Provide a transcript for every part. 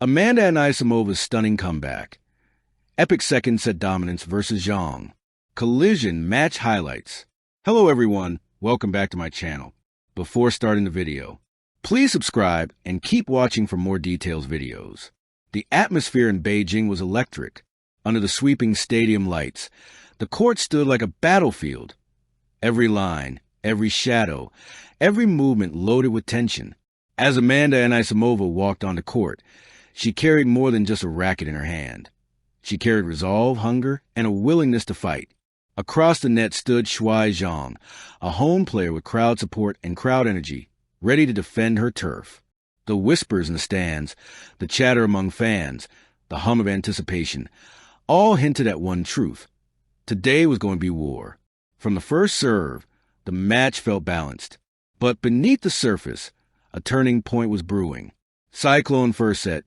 Amanda Anisimova's stunning comeback. Epic second set dominance versus Zhang. Collision match highlights. Hello everyone, welcome back to my channel. Before starting the video, please subscribe and keep watching for more details videos. The atmosphere in Beijing was electric. Under the sweeping stadium lights, the court stood like a battlefield. Every line, every shadow, every movement loaded with tension. As Amanda Anisimova walked onto court, she carried more than just a racket in her hand. She carried resolve, hunger, and a willingness to fight. Across the net stood Shuai Zhang, a home player with crowd support and crowd energy, ready to defend her turf. The whispers in the stands, the chatter among fans, the hum of anticipation, all hinted at one truth. Today was going to be war. From the first serve, the match felt balanced. But beneath the surface, a turning point was brewing. Cyclone first set,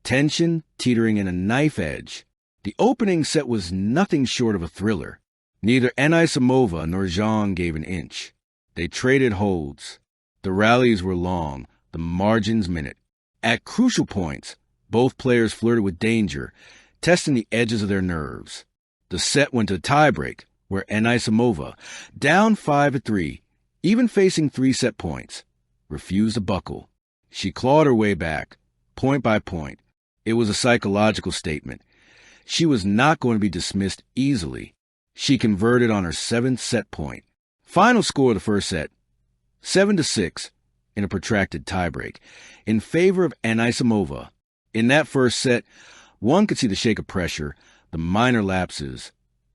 tension teetering in a knife edge. The opening set was nothing short of a thriller. Neither Anisimova nor Zhang gave an inch. They traded holds. The rallies were long, the margins minute. At crucial points, both players flirted with danger, testing the edges of their nerves. The set went to tiebreak, where Anisimova, down 5-3, even facing 3 set points, refused to buckle. She clawed her way back, point by point. It was a psychological statement. She was not going to be dismissed easily. She converted on her 7th set point. Final score of the first set, 7-6, in a protracted tiebreak, in favor of Anisimova. In that first set, one could see the shake of pressure, the minor lapses,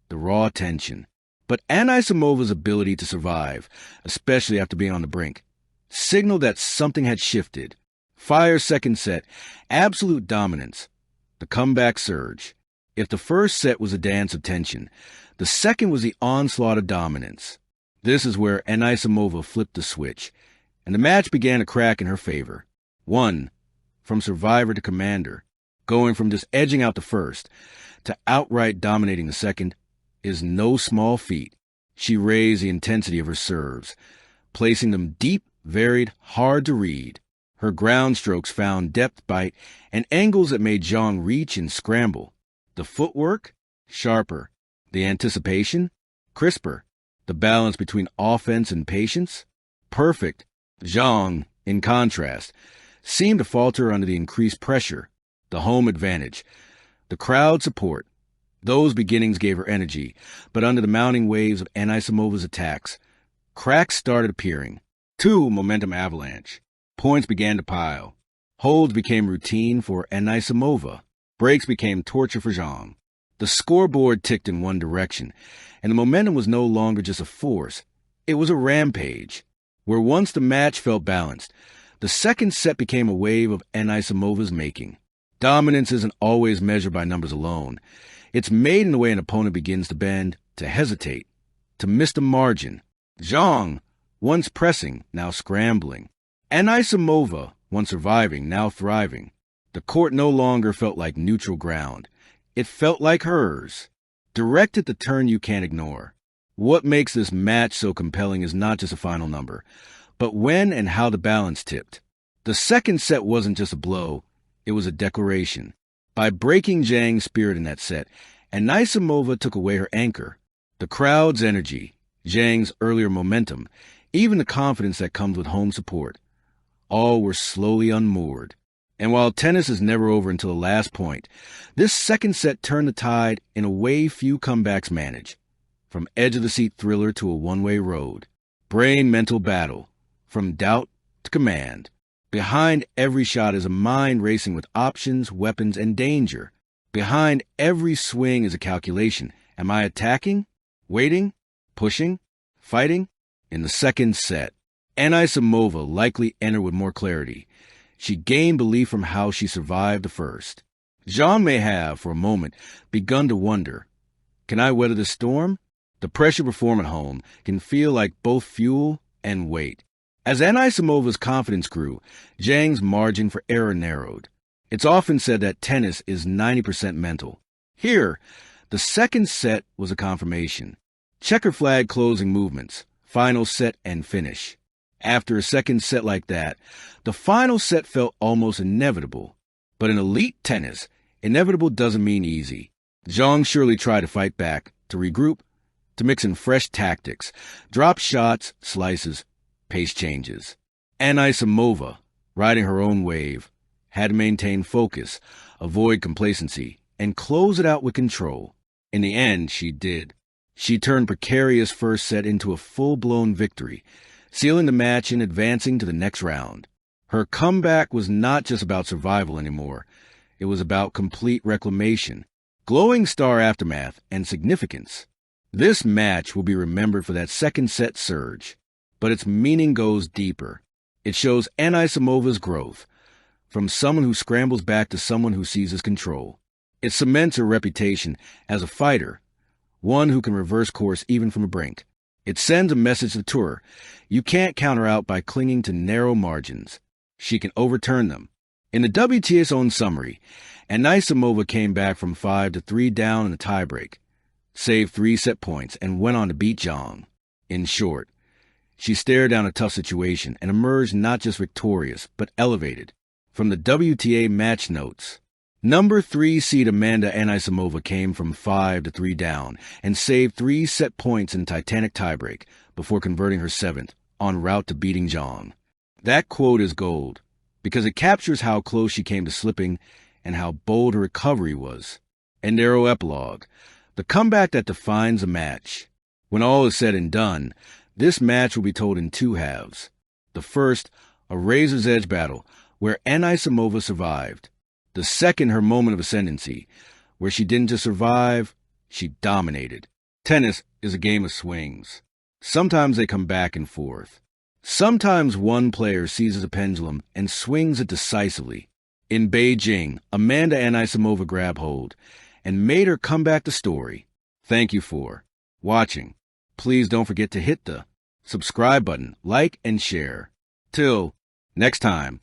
the raw tension. But Anisimova's ability to survive, especially after being on the brink, signaled that something had shifted. Fire second set, absolute dominance, the comeback surge. If the first set was a dance of tension, the second was the onslaught of dominance. This is where Anisimova flipped the switch, and the match began to crack in her favor. 1. From survivor to commander, going from just edging out the first to outright dominating the second, is no small feat. She raised the intensity of her serves, placing them deep, varied, hard to read. Her ground strokes found depth, bite, and angles that made Zhang reach and scramble. The footwork, sharper. The anticipation, crisper. The balance between offense and patience, perfect. Zhang, in contrast, seemed to falter under the increased pressure. The home advantage, the crowd support. Those beginnings gave her energy, but under the mounting waves of Anisimova's attacks, cracks started appearing. 2. Momentum avalanche. Points began to pile. Holds became routine for Anisimova. Breaks became torture for Zhang. The scoreboard ticked in one direction, and the momentum was no longer just a force. It was a rampage. Where once the match felt balanced, the second set became a wave of Anisimova's making. Dominance isn't always measured by numbers alone. It's made in the way an opponent begins to bend, to hesitate, to miss the margin. Zhang, once pressing, now scrambling. Anisimova, once surviving, now thriving. The court no longer felt like neutral ground. It felt like hers, directed the turn you can't ignore. What makes this match so compelling is not just a final number, but when and how the balance tipped. The second set wasn't just a blow, it was a declaration. By breaking Zhang's spirit in that set, Anisimova took away her anchor. The crowd's energy, Zhang's earlier momentum, even the confidence that comes with home support, all were slowly unmoored. And while tennis is never over until the last point, this second set turned the tide in a way few comebacks manage. From edge-of-the-seat thriller to a one-way road. Brain-mental battle. From doubt to command. Behind every shot is a mind racing with options, weapons, and danger. Behind every swing is a calculation. Am I attacking? Waiting? Pushing? Fighting? In the second set, Anisimova likely entered with more clarity. She gained belief from how she survived the first. Zhang may have, for a moment, begun to wonder, can I weather the storm? The pressure to perform at home can feel like both fuel and weight. As Anisimova's confidence grew, Zhang's margin for error narrowed. It's often said that tennis is 90% mental. Here, the second set was a confirmation. Checker flag closing movements, final set and finish. After a second set like that, the final set felt almost inevitable. But in elite tennis, inevitable doesn't mean easy. Zhang surely tried to fight back, to regroup, to mix in fresh tactics, drop shots, slices, pace changes. Anisimova, riding her own wave, had to maintain focus, avoid complacency, and close it out with control. In the end, she did. She turned precarious first set into a full-blown victory, sealing the match and advancing to the next round. Her comeback was not just about survival anymore. It was about complete reclamation, glowing star aftermath, and significance. This match will be remembered for that second set surge, but its meaning goes deeper. It shows Anisimova's growth, from someone who scrambles back to someone who seizes control. It cements her reputation as a fighter, one who can reverse course even from a brink. It sends a message to the tour. You can't count her out by clinging to narrow margins. She can overturn them. In the WTA's own summary, Anisimova came back from 5-3 down in the tiebreak, saved 3 set points, and went on to beat Zhang. In short, she stared down a tough situation and emerged not just victorious, but elevated. From the WTA match notes, number 3 seed Amanda Anisimova came from 5-3 down and saved 3 set points in Titanic tiebreak before converting her 7th en route to beating Zhang. That quote is gold because it captures how close she came to slipping and how bold her recovery was. And narrow epilogue, the comeback that defines a match. When all is said and done, this match will be told in 2 halves. The first, a razor's edge battle where Anisimova survived. The second, her moment of ascendancy, where she didn't just survive, she dominated. Tennis is a game of swings. Sometimes they come back and forth. Sometimes one player seizes a pendulum and swings it decisively. In Beijing, Amanda Anisimova grabbed hold and made her comeback the story. Thank you for watching. Please don't forget to hit the subscribe button, like, and share. Till next time.